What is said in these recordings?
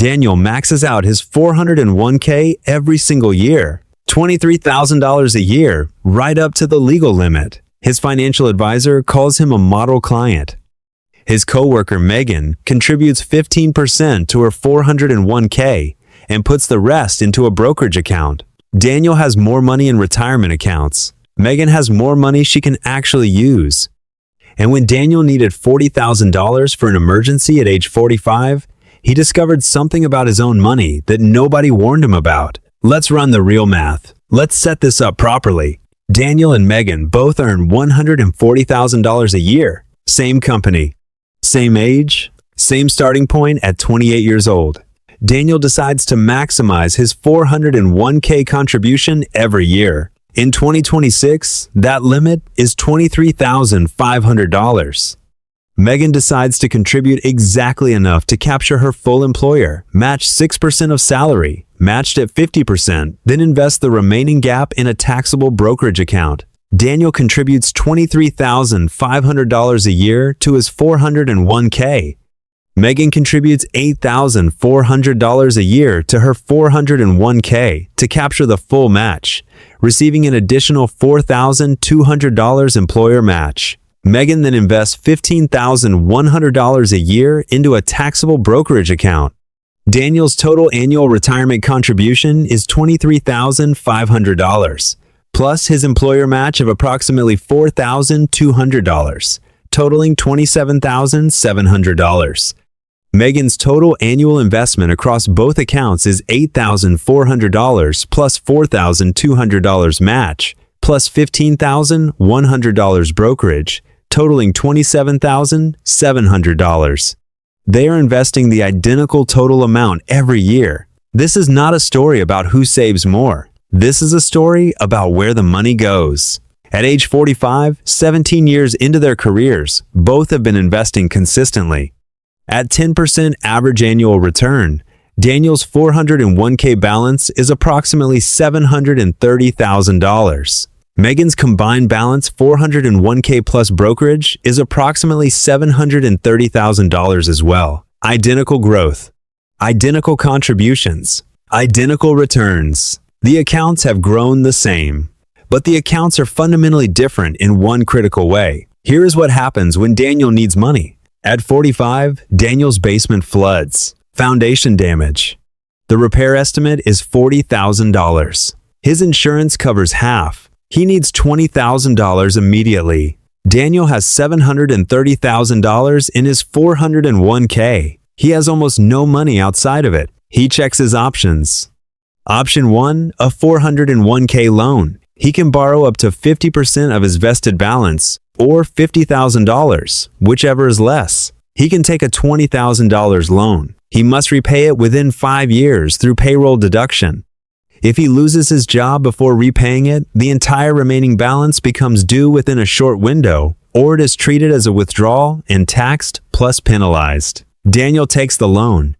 Daniel maxes out his 401k every single year, $23,000 a year, right up to the legal limit. His financial advisor calls him a model client. His coworker Megan contributes 15% to her 401k and puts the rest into a brokerage account. Daniel has more money in retirement accounts. Megan has more money she can actually use. And when Daniel needed $40,000 for an emergency at age 45, he discovered something about his own money that nobody warned him about. Let's run the real math. Let's set this up properly. Daniel and Megan both earn $140,000 a year. Same company, same age, same starting point at 28 years old. Daniel decides to maximize his 401k contribution every year. In 2026, that limit is $23,500. Megan decides to contribute exactly enough to capture her full employer, match 6% of salary, matched at 50%, then invest the remaining gap in a taxable brokerage account. Daniel contributes $23,500 a year to his 401k. Megan contributes $8,400 a year to her 401k to capture the full match, receiving an additional $4,200 employer match. Megan then invests $15,100 a year into a taxable brokerage account. Daniel's total annual retirement contribution is $23,500, plus his employer match of approximately $4,200, totaling $27,700. Megan's total annual investment across both accounts is $8,400 plus $4,200 match, plus $15,100 brokerage, totaling $27,700. They are investing the identical total amount every year. This is not a story about who saves more. This is a story about where the money goes. At age 45, 17 years into their careers, both have been investing consistently. At 10% average annual return, Daniel's 401k balance is approximately $730,000. Megan's combined balance 401k plus brokerage is approximately $730,000 as well. Identical growth, identical contributions, identical returns. The accounts have grown the same, but the accounts are fundamentally different in one critical way. Here is what happens when Daniel needs money. At 45, Daniel's basement floods. Foundation damage. The repair estimate is $40,000. His insurance covers half. He needs $20,000 immediately. Daniel has $730,000 in his 401k. He has almost no money outside of it. He checks his options. Option 1, a 401k loan. He can borrow up to 50% of his vested balance, or $50,000, whichever is less. He can take a $20,000 loan. He must repay it within 5 years through payroll deduction. If he loses his job before repaying it, the entire remaining balance becomes due within a short window, or it is treated as a withdrawal and taxed plus penalized. Daniel takes the loan.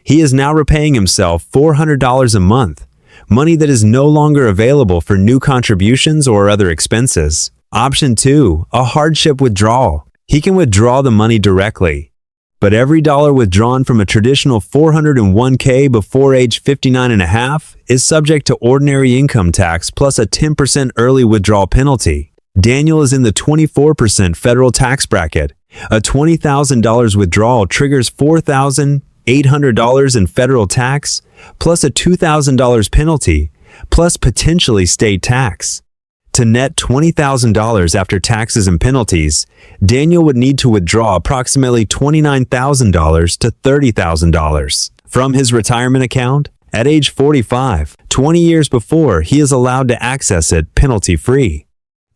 He is now repaying himself $400 a month, money that is no longer available for new contributions or other expenses. Option 2, a hardship withdrawal. He can withdraw the money directly, but every dollar withdrawn from a traditional 401k before age 59 and a half is subject to ordinary income tax plus a 10% early withdrawal penalty. Daniel is in the 24% federal tax bracket. A $20,000 withdrawal triggers $4,800 in federal tax plus a $2,000 penalty plus potentially state tax. To net $20,000 after taxes and penalties, Daniel would need to withdraw approximately $29,000 to $30,000 from his retirement account at age 45, 20 years before he is allowed to access it penalty-free.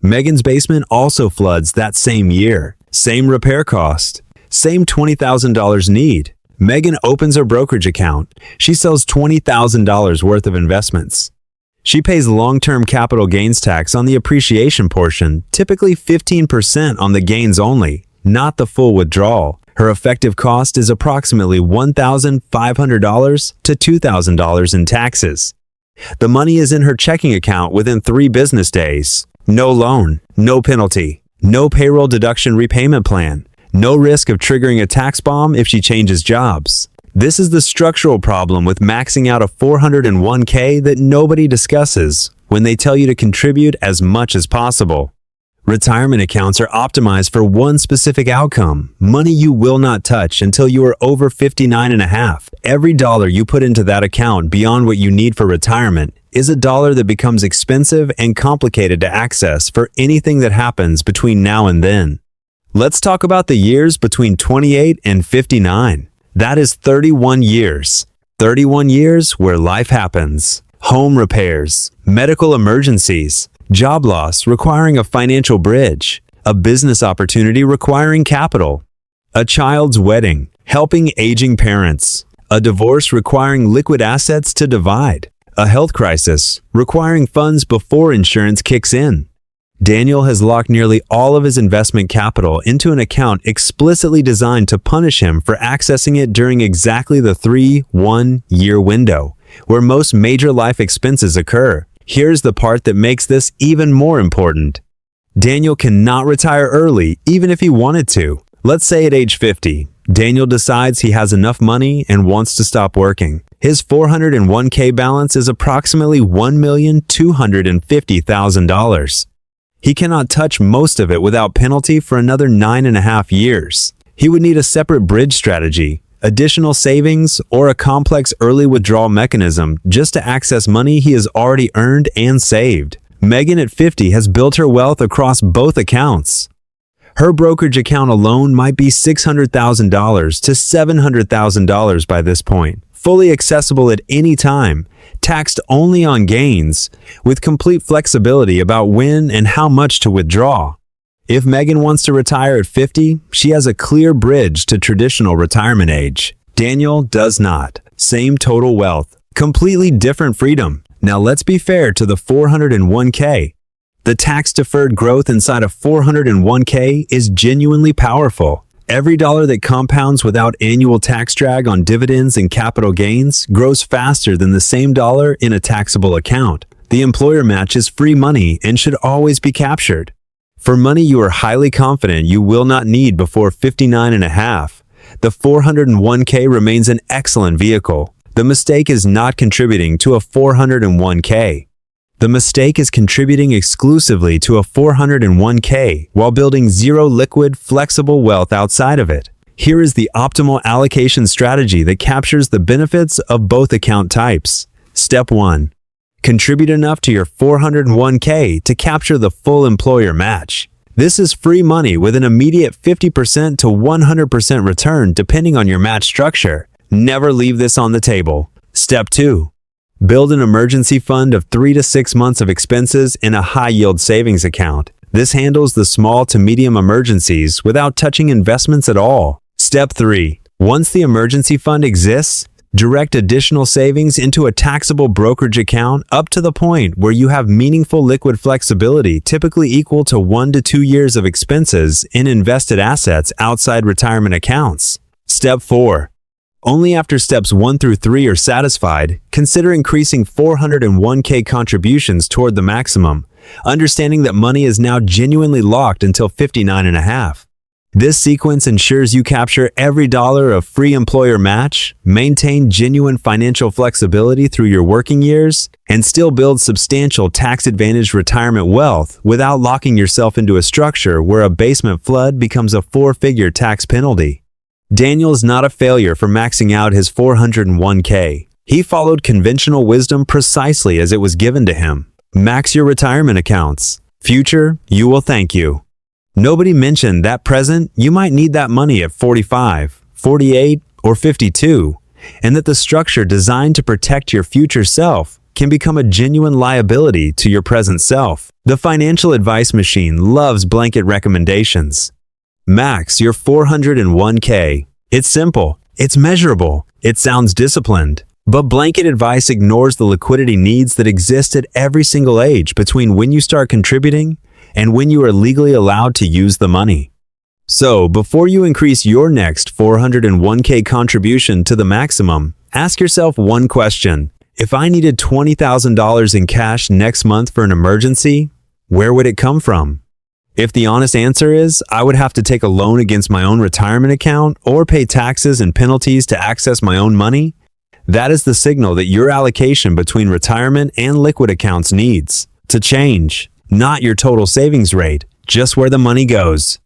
Megan's basement also floods that same year. Same repair cost, same $20,000 need. Megan opens her brokerage account. She sells $20,000 worth of investments. She pays long-term capital gains tax on the appreciation portion, typically 15% on the gains only, not the full withdrawal. Her effective cost is approximately $1,500 to $2,000 in taxes. The money is in her checking account within 3 business days. No loan, no penalty, no payroll deduction repayment plan, no risk of triggering a tax bomb if she changes jobs. This is the structural problem with maxing out a 401k that nobody discusses when they tell you to contribute as much as possible. Retirement accounts are optimized for one specific outcome, money you will not touch until you are over 59 and a half. Every dollar you put into that account beyond what you need for retirement is a dollar that becomes expensive and complicated to access for anything that happens between now and then. Let's talk about the years between 28 and 59. That is 31 years. 31 years where life happens. Home repairs, medical emergencies, job loss requiring a financial bridge, a business opportunity requiring capital, a child's wedding, helping aging parents, a divorce requiring liquid assets to divide, a health crisis requiring funds before insurance kicks in. Daniel has locked nearly all of his investment capital into an account explicitly designed to punish him for accessing it during exactly the 3-1-year window, where most major life expenses occur. Here's the part that makes this even more important. Daniel cannot retire early even if he wanted to. Let's say at age 50, Daniel decides he has enough money and wants to stop working. His 401k balance is approximately $1,250,000. He cannot touch most of it without penalty for another 9.5 years. He would need a separate bridge strategy, additional savings, or a complex early withdrawal mechanism just to access money he has already earned and saved. Megan at 50 has built her wealth across both accounts. Her brokerage account alone might be $600,000 to $700,000 by this point, fully accessible at any time, taxed only on gains, with complete flexibility about when and how much to withdraw. If Megan wants to retire at 50, she has a clear bridge to traditional retirement age. Daniel does not. Same total wealth, completely different freedom. Now let's be fair to the 401k. The tax-deferred growth inside a 401k is genuinely powerful. Every dollar that compounds without annual tax drag on dividends and capital gains grows faster than the same dollar in a taxable account. The employer match is free money and should always be captured. For money you are highly confident you will not need before 59 and a half, the 401k remains an excellent vehicle. The mistake is not contributing to a 401k. The mistake is contributing exclusively to a 401k while building zero liquid, flexible wealth outside of it. Here is the optimal allocation strategy that captures the benefits of both account types. Step 1. Contribute enough to your 401k to capture the full employer match. This is free money with an immediate 50% to 100% return depending on your match structure. Never leave this on the table. Step 2. Build an emergency fund of 3 to 6 months of expenses in a high-yield savings account. This handles the small to medium emergencies without touching investments at all. Step 3. Once the emergency fund exists, direct additional savings into a taxable brokerage account up to the point where you have meaningful liquid flexibility typically equal to 1 to 2 years of expenses in invested assets outside retirement accounts. Step 4. Only after steps 1 through 3 are satisfied, consider increasing 401k contributions toward the maximum, understanding that money is now genuinely locked until 59 and a half. This sequence ensures you capture every dollar of free employer match, maintain genuine financial flexibility through your working years, and still build substantial tax-advantaged retirement wealth without locking yourself into a structure where a basement flood becomes a 4-figure tax penalty. Daniel is not a failure for maxing out his 401k. He followed conventional wisdom precisely as it was given to him. Max your retirement accounts. Future, you will thank you. Nobody mentioned that present, you might need that money at 45, 48, or 52, and that the structure designed to protect your future self can become a genuine liability to your present self. The financial advice machine loves blanket recommendations. Max your 401k. It's simple, it's measurable, it sounds disciplined, but blanket advice ignores the liquidity needs that exist at every single age between when you start contributing and when you are legally allowed to use the money. So, before you increase your next 401k contribution to the maximum, ask yourself one question. If I needed $20,000 in cash next month for an emergency, where would it come from? If the honest answer is, I would have to take a loan against my own retirement account or pay taxes and penalties to access my own money, that is the signal that your allocation between retirement and liquid accounts needs to change. Not your total savings rate, just where the money goes.